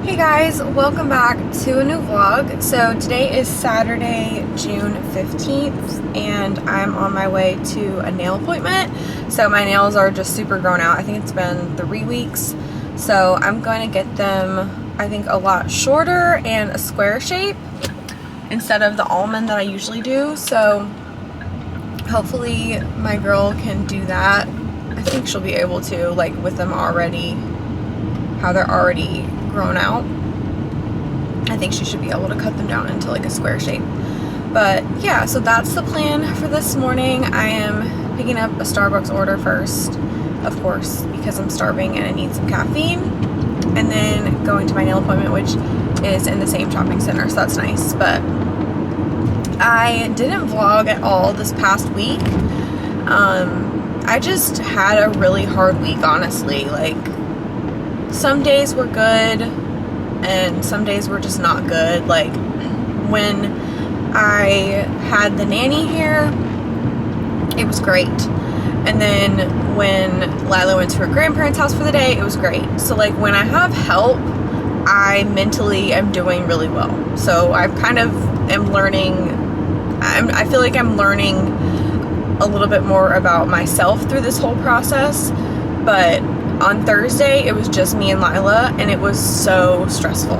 Hey guys, welcome back to a new vlog. So today is Saturday, June 15th, and I'm on my way to a nail appointment. So my nails are just super grown out. I think it's been 3 weeks. So I'm going to get them, I think, a lot shorter and a square shape instead of the almond that I usually do. So hopefully my girl can do that. I think she'll be able to, like with them already, how they're already grown out. I think she should be able to cut them down into like a square shape. But yeah, so that's the plan for this morning. I am picking up a Starbucks order first, of course, because I'm starving and I need some caffeine, and then going to my nail appointment, which is in the same shopping center, so that's nice. But I didn't vlog at all this past week. I just had a really hard week, honestly. Like, some days were good and some days were just not good. Like when I had the nanny here, it was great. And then when Lila went to her grandparents' house for the day, it was great. So like when I have help, I mentally am doing really well. So I kind of am learning, I feel like I'm learning a little bit more about myself through this whole process. But on Thursday, it was just me and Lila, and it was so stressful.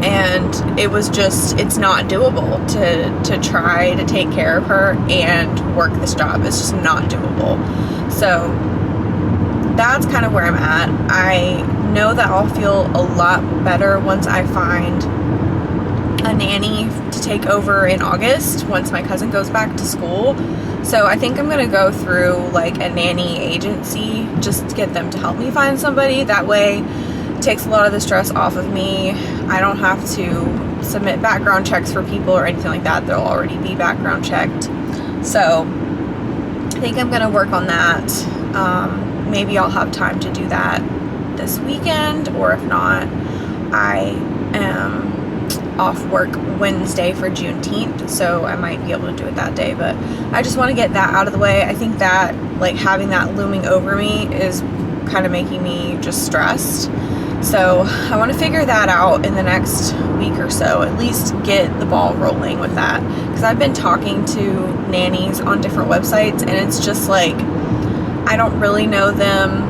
And it was just, it's not doable to try to take care of her and work this job. It's just not doable. So that's kind of where I'm at. I know that I'll feel a lot better once I find a nanny to take over in August, once my cousin goes back to school. So I think I'm gonna go through like a nanny agency just to get them to help me find somebody. That way it takes a lot of the stress off of me. I don't have to submit background checks for people or anything like that. They'll already be background checked. So I think I'm gonna work on that. Maybe I'll have time to do that this weekend, or if not, I am off work Wednesday for Juneteenth, so I might be able to do it that day. But I just want to get that out of the way. I think that like having that looming over me is kind of making me just stressed. So I want to figure that out in the next week or so, at least get the ball rolling with that, because I've been talking to nannies on different websites, and it's just like I don't really know them.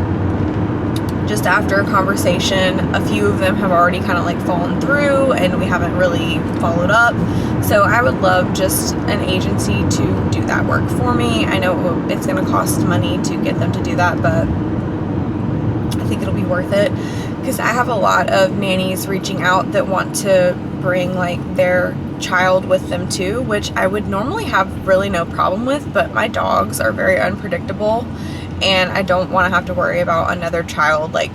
Just after a conversation, a few of them have already kind of like fallen through and we haven't really followed up. So I would love just an agency to do that work for me. I know it's going to cost money to get them to do that, but I think it'll be worth it, because I have a lot of nannies reaching out that want to bring like their child with them too, which I would normally have really no problem with, but my dogs are very unpredictable. And I don't want to have to worry about another child like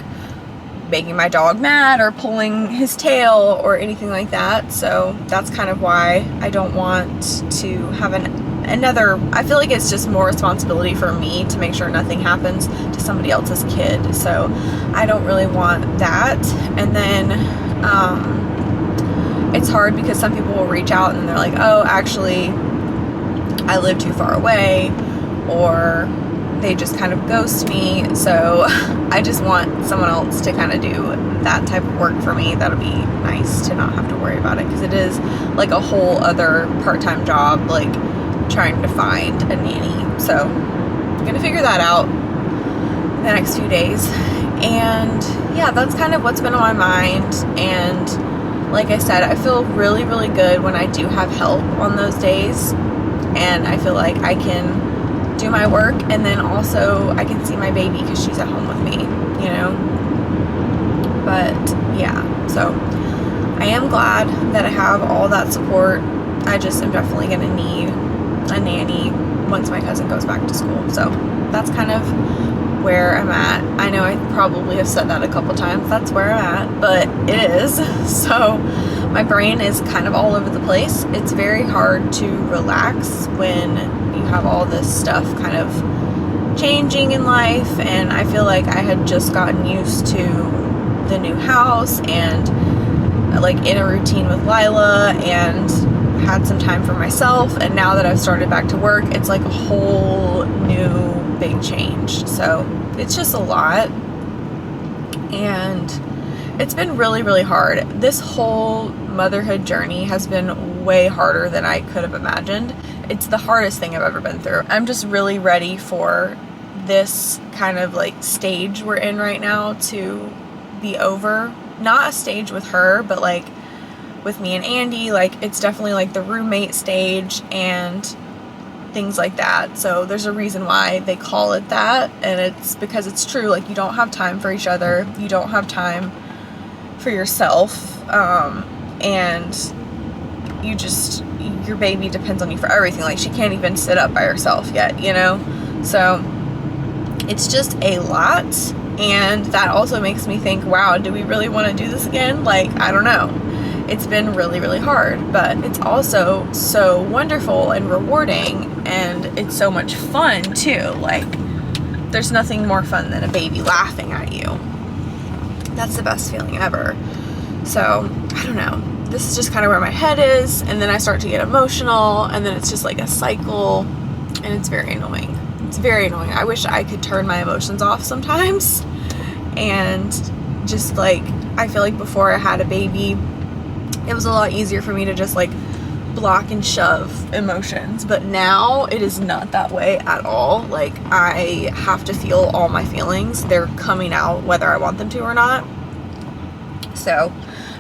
making my dog mad or pulling his tail or anything like that. So that's kind of why I don't want to have another. I feel like it's just more responsibility for me to make sure nothing happens to somebody else's kid. So I don't really want that. And then it's hard because some people will reach out and they're like, oh, actually, I live too far away, or they just kind of ghost me. So I just want someone else to kind of do that type of work for me. That'll be nice to not have to worry about it, because it is like a whole other part-time job, like trying to find a nanny. So I'm gonna figure that out in the next few days. And yeah, that's kind of what's been on my mind. And like I said, I feel really, really good when I do have help on those days, and I feel like I can do my work, and then also I can see my baby because she's at home with me, you know. But yeah, so I am glad that I have all that support. I just am definitely gonna need a nanny once my cousin goes back to school. So that's kind of where I'm at. I know I probably have said that a couple times, that's where I'm at, but it is. So my brain is kind of all over the place. It's very hard to relax when you have all this stuff kind of changing in life. And I feel like I had just gotten used to the new house and like in a routine with Lila and had some time for myself. And now that I've started back to work, it's like a whole new big change. So it's just a lot. And it's been really, really hard. This whole motherhood journey has been way harder than I could have imagined. It's the hardest thing I've ever been through. I'm just really ready for this kind of like stage we're in right now to be over. Not a stage with her, but like with me and Andy, like it's definitely like the roommate stage and things like that. So there's a reason why they call it that, and it's because it's true. Like, you don't have time for each other, you don't have time for yourself, and your baby depends on you for everything. Like, she can't even sit up by herself yet, you know? So it's just a lot, and that also makes me think, wow, do we really want to do this again? Like, I don't know. It's been really, really hard, but it's also so wonderful and rewarding, and it's so much fun too. Like, there's nothing more fun than a baby laughing at you. That's the best feeling ever. So, I don't know. This is just kind of where my head is, and then I start to get emotional, and then it's just like a cycle, and it's very annoying. It's very annoying. I wish I could turn my emotions off sometimes, and just like, I feel like before I had a baby, it was a lot easier for me to just like block and shove emotions, but now it is not that way at all. Like, I have to feel all my feelings. They're coming out whether I want them to or not. So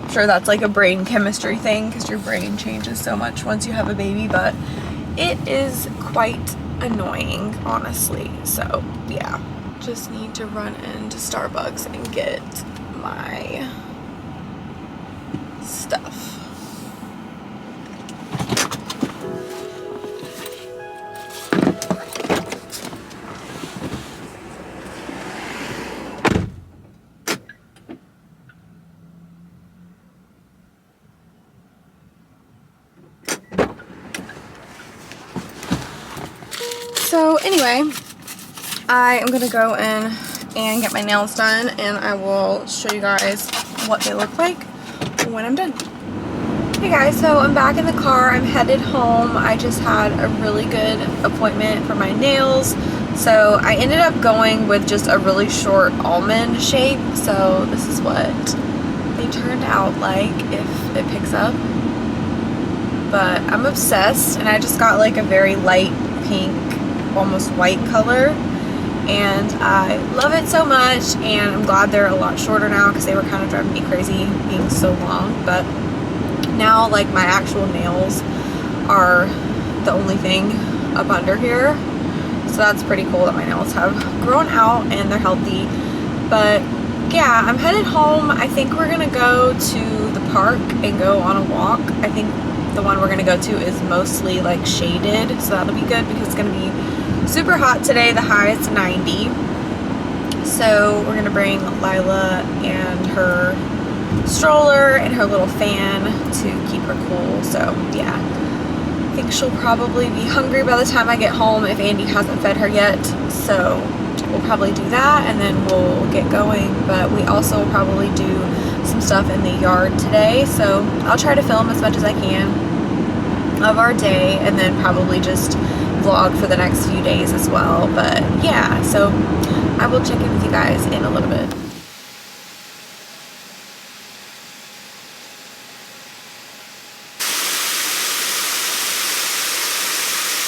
I'm sure that's like a brain chemistry thing, because your brain changes so much once you have a baby, but it is quite annoying, honestly. So yeah, just need to run into Starbucks and get my stuff. So anyway, I am gonna go in and get my nails done, and I will show you guys what they look like when I'm done. Hey guys, so I'm back in the car. I'm headed home. I just had a really good appointment for my nails. So I ended up going with just a really short almond shape. So this is what they turned out like if it picks up. But I'm obsessed, and I just got like a very light pink, almost white color, and I love it so much. And I'm glad they're a lot shorter now, because they were kind of driving me crazy being so long. But now, like, my actual nails are the only thing up under here, so that's pretty cool that my nails have grown out and they're healthy. But yeah, I'm headed home. I think we're gonna go to the park and go on a walk. I think the one we're gonna go to is mostly like shaded, so that'll be good because it's gonna be super hot today. The high is 90. So we're gonna bring Lila and her stroller and her little fan to keep her cool. So yeah, I think she'll probably be hungry by the time I get home if Andy hasn't fed her yet. So we'll probably do that, and then we'll get going. But we also will probably do some stuff in the yard today, so I'll try to film as much as I can of our day, and then probably just vlog for the next few days as well. But yeah, so I will check in with you guys in a little bit.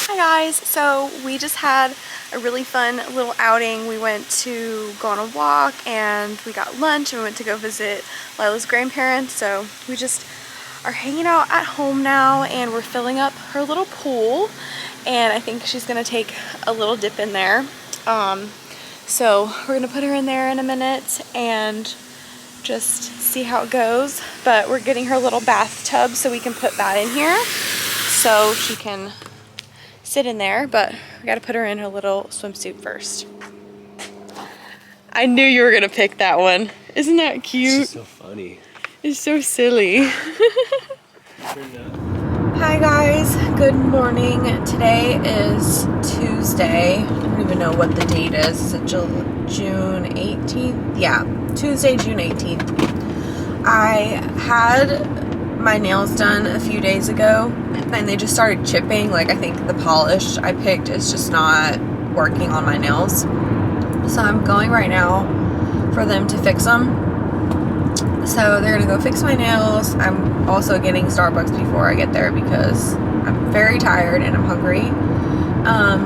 Hi guys, so we just had a really fun little outing. We went to go on a walk, and we got lunch, and we went to go visit Lila's grandparents. So we just are hanging out at home now, and we're filling up her little pool, and I think she's gonna take a little dip in there. So we're gonna put her in there in a minute and just see how it goes. But we're getting her little bathtub so we can put that in here so she can sit in there, but we gotta put her in her little swimsuit first. I knew you were gonna pick that one. Isn't that cute? It's so funny. It's so silly. Hi guys, good morning. Today is Tuesday. I don't even know what the date is. Is it June 18th? Yeah, Tuesday, June 18th. I had my nails done a few days ago, and they just started chipping. Like, I think the polish I picked is just not working on my nails. So I'm going right now for them to fix them. So they're gonna go fix my nails. I'm also getting Starbucks before I get there because I'm very tired and I'm hungry.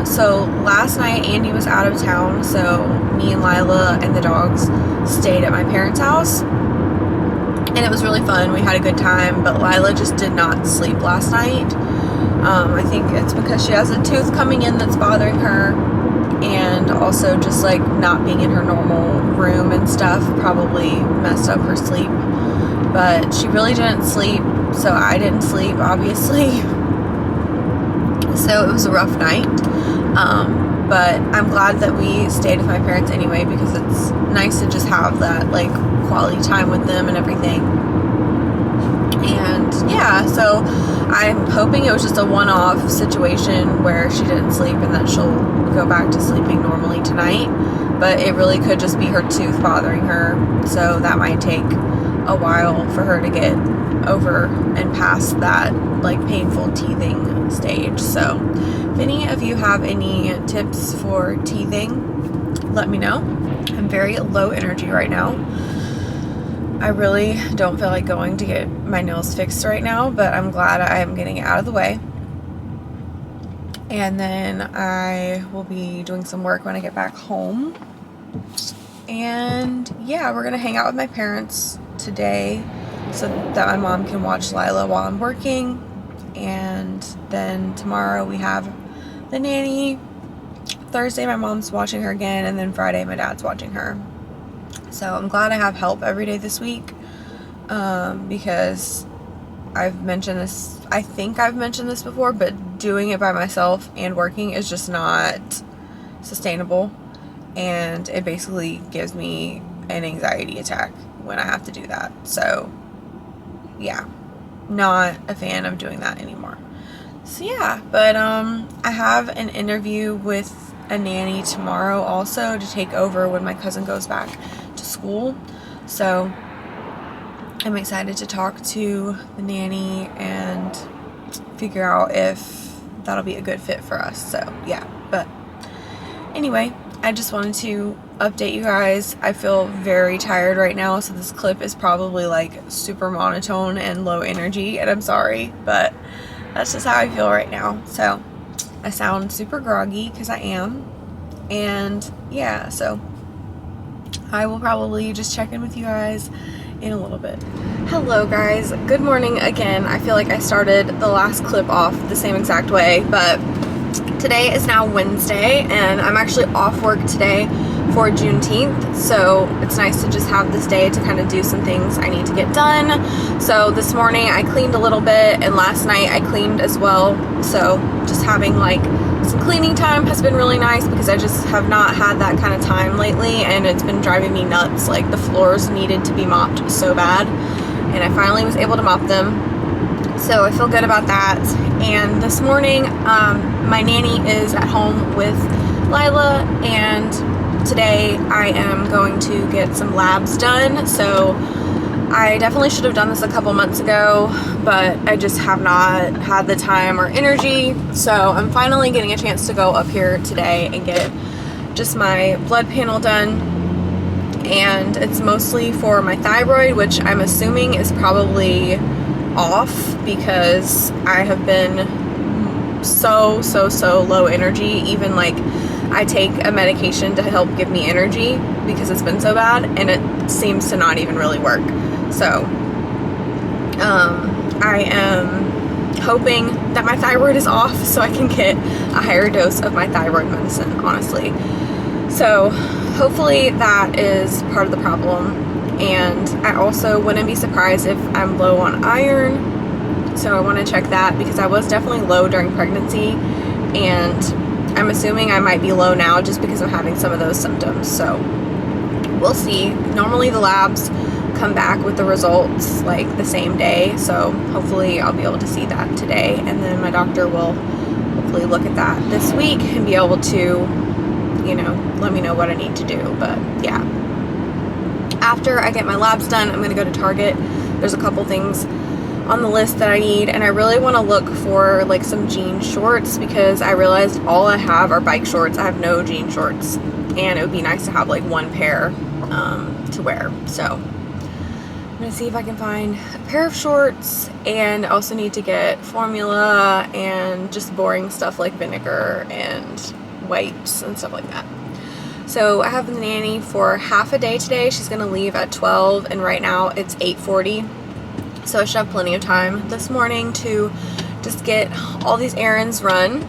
So last night Andy was out of town, so me and Lila and the dogs stayed at my parents' house, and it was really fun. We had a good time, but Lila just did not sleep last night. I think it's because she has a tooth coming in that's bothering her, and also just like not being in her normal room and stuff probably messed up her sleep. But she really didn't sleep, so I didn't sleep, obviously. So it was a rough night. But I'm glad that we stayed with my parents anyway, because it's nice to just have that like quality time with them and everything. And yeah, so I'm hoping it was just a one-off situation where she didn't sleep and that she'll go back to sleeping normally tonight. But it really could just be her tooth bothering her, so that might take a while for her to get over and past that like painful teething stage. So if any of you have any tips for teething, let me know. I'm very low energy right now. I really don't feel like going to get my nails fixed right now, but I'm glad I am getting it out of the way. And then I will be doing some work when I get back home. And yeah, we're gonna hang out with my parents today so that my mom can watch Lila while I'm working. And then tomorrow we have the nanny. Thursday my mom's watching her again, and then Friday my dad's watching her. So I'm glad I have help every day this week, because I've mentioned this, I think I've mentioned this before, but doing it by myself and working is just not sustainable, and it basically gives me an anxiety attack when I have to do that. So yeah, not a fan of doing that anymore. So yeah, but I have an interview with a nanny tomorrow also to take over when my cousin goes back to school. So I'm excited to talk to the nanny and figure out if that'll be a good fit for us. So yeah, but anyway, I just wanted to update you guys. I feel very tired right now, so this clip is probably like super monotone and low energy, and I'm sorry, but that's just how I feel right now. So I sound super groggy because I am. And yeah, so I will probably just check in with you guys in a little bit. Hello guys, good morning again. I feel like I started the last clip off the same exact way, but today is now Wednesday and I'm actually off work today for Juneteenth, so it's nice to just have this day to kind of do some things I need to get done. So this morning I cleaned a little bit, and last night I cleaned as well, so just having like some cleaning time has been really nice because I just have not had that kind of time lately, and it's been driving me nuts. Like the floors needed to be mopped so bad, and I finally was able to mop them, so I feel good about that. And this morning my nanny is at home with Lila, and today I am going to get some labs done. So I definitely should have done this a couple months ago, but I just have not had the time or energy. So I'm finally getting a chance to go up here today and get just my blood panel done. And it's mostly for my thyroid, which I'm assuming is probably off because I have been so low energy. Even like I take a medication to help give me energy because it's been so bad, and it seems to not even really work. So I am hoping that my thyroid is off so I can get a higher dose of my thyroid medicine, honestly. So hopefully that is part of the problem. And I also wouldn't be surprised if I'm low on iron, so I want to check that because I was definitely low during pregnancy, and I'm assuming I might be low now just because I'm having some of those symptoms. So we'll see. Normally the labs come back with the results like the same day, so hopefully I'll be able to see that today, and then my doctor will hopefully look at that this week and be able to, you know, let me know what I need to do. But yeah, after I get my labs done, I'm gonna go to Target. There's a couple things on the list that I need, and I really want to look for like some jean shorts because I realized all I have are bike shorts. I have no jean shorts, and it would be nice to have like one pair to wear. So gonna see if I can find a pair of shorts, and I also need to get formula and just boring stuff like vinegar and wipes and stuff like that. So I have the nanny for half a day today. She's gonna leave at 12, and right now it's 8:40. So I should have plenty of time this morning to just get all these errands run.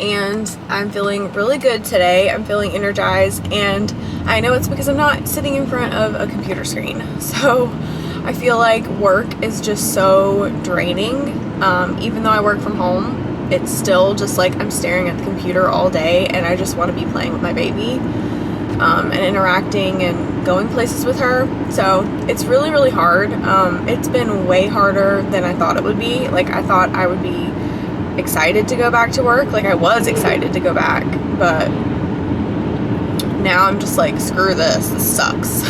And I'm feeling really good today. I'm feeling energized, and I know it's because I'm not sitting in front of a computer screen. So I feel like work is just so draining. Even though I work from home, it's still just like I'm staring at the computer all day, and I just want to be playing with my baby and interacting and going places with her. So it's really, really hard. It's been way harder than I thought it would be. Like, I thought I would be excited to go back to work. Like, I was excited to go back, but now I'm just like, screw this sucks.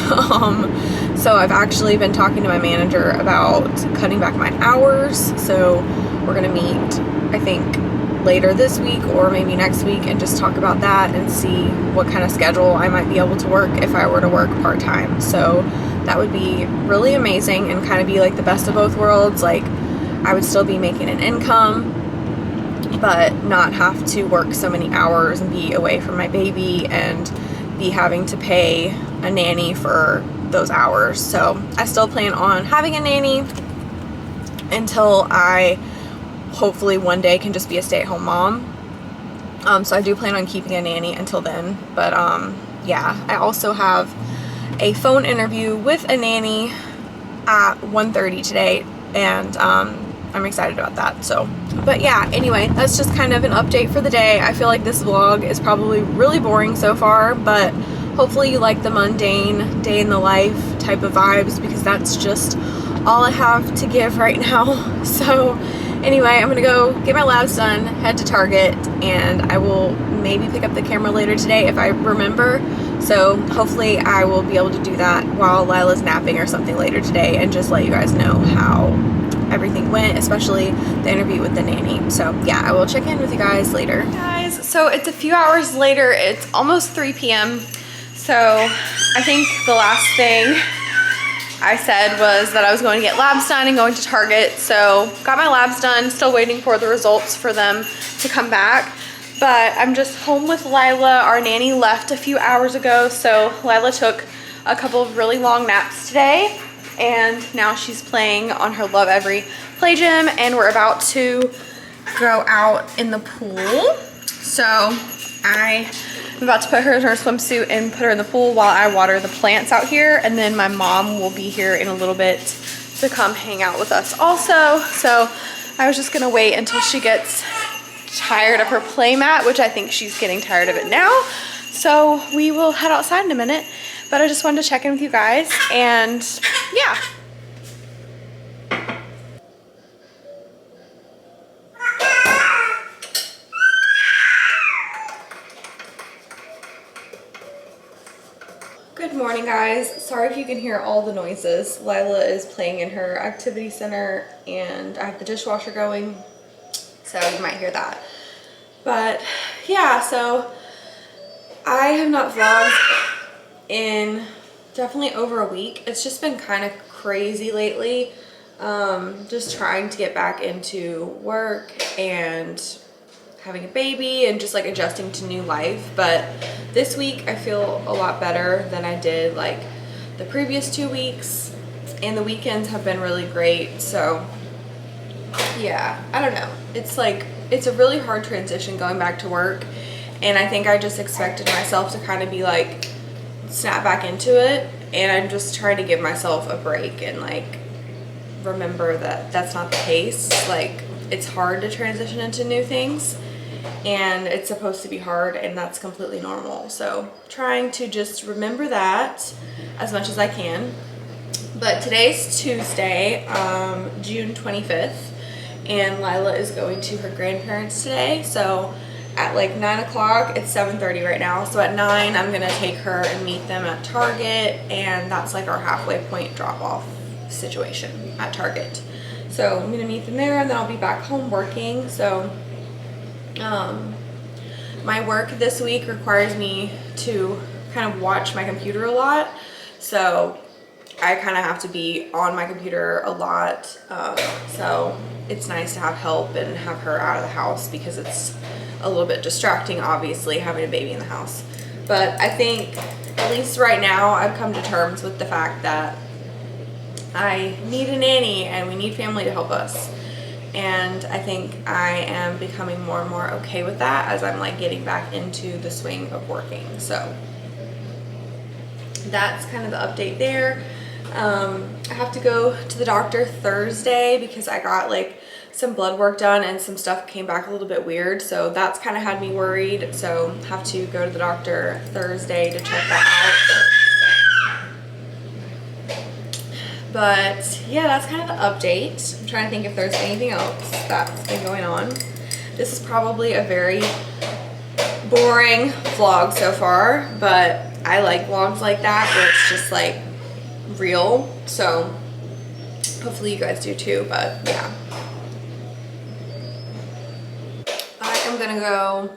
So I've actually been talking to my manager about cutting back my hours. So we're gonna meet, I think, later this week or maybe next week, and just talk about that and see what kind of schedule I might be able to work if I were to work part-time. So that would be really amazing and kind of be like the best of both worlds. Like, I would still be making an income, but not have to work so many hours and be away from my baby and be having to pay a nanny for those hours. So I still plan on having a nanny until I hopefully one day can just be a stay-at-home mom. So I do plan on keeping a nanny until then. But yeah, I also have a phone interview with a nanny at 1:30 today, and I'm excited about that. So, but yeah, anyway, that's just kind of an update for the day. I feel like this vlog is probably really boring so far, but hopefully you like the mundane day in the life type of vibes, because that's just all I have to give right now. So anyway, I'm gonna go get my labs done, head to Target, and I will maybe pick up the camera later today if I remember. So hopefully I will be able to do that while Lila's napping or something later today, and just let you guys know how everything went, especially the interview with the nanny. So yeah, I will check in with you guys later. Guys, so it's a few hours later. It's almost 3 p.m. So I think the last thing I said was that I was going to get labs done and going to Target. So got my labs done, still waiting for the results for them to come back. But I'm just home with Lila. Our nanny left a few hours ago, so Lila took a couple of really long naps today, and now she's playing on her Love Every play gym, and we're about to go out in the pool. So I'm about to put her in her swimsuit and put her in the pool while I water the plants out here, and then my mom will be here in a little bit to come hang out with us also. So I was just gonna wait until she gets tired of her play mat, which I think she's getting tired of it now. So we will head outside in a minute, but I just wanted to check in with you guys, and yeah. Good morning, guys. Sorry if you can hear all the noises. Lila is playing in her activity center, and I have the dishwasher going, so you might hear that. But yeah, so I have not vlogged in definitely over a week. It's just been kind of crazy lately. Just trying to get back into work and having a baby and just like adjusting to new life. But this week I feel a lot better than I did like the previous 2 weeks, and the weekends have been really great. So yeah, I don't know. It's like, it's a really hard transition going back to work, and I think I just expected myself to kind of be like snap back into it, and I'm just trying to give myself a break and like remember that that's not the case. Like, it's hard to transition into new things, and it's supposed to be hard, and that's completely normal. So trying to just remember that as much as I can. But today's Tuesday, June 25th, and Lila is going to her grandparents today. So at like 9 o'clock, it's 7:30 right now. So at 9, I'm gonna take her and meet them at Target, and that's like our halfway point drop-off situation at Target. So I'm gonna meet them there, and then I'll be back home working. So my work this week requires me to kind of watch my computer a lot. So I kind of have to be on my computer a lot, so it's nice to have help and have her out of the house because it's a little bit distracting, obviously, having a baby in the house. But I think, at least right now, I've come to terms with the fact that I need a nanny and we need family to help us. And I think I am becoming more and more okay with that as I'm like getting back into the swing of working. So that's kind of the update there. I have to go to the doctor Thursday because I got like some blood work done and some stuff came back a little bit weird. So that's kind of had me worried. So have to go to the doctor Thursday to check that out. But yeah, that's kind of the update. I'm trying to think if there's anything else that's been going on. This is probably a very boring vlog so far, but I like vlogs like that where it's just like real. So hopefully you guys do too, but yeah. I am gonna go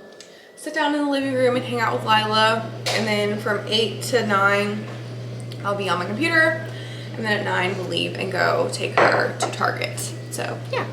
sit down in the living room and hang out with Lila, and then from 8 to 9 I'll be on my computer, and then at 9 we'll leave and go take her to Target. So yeah.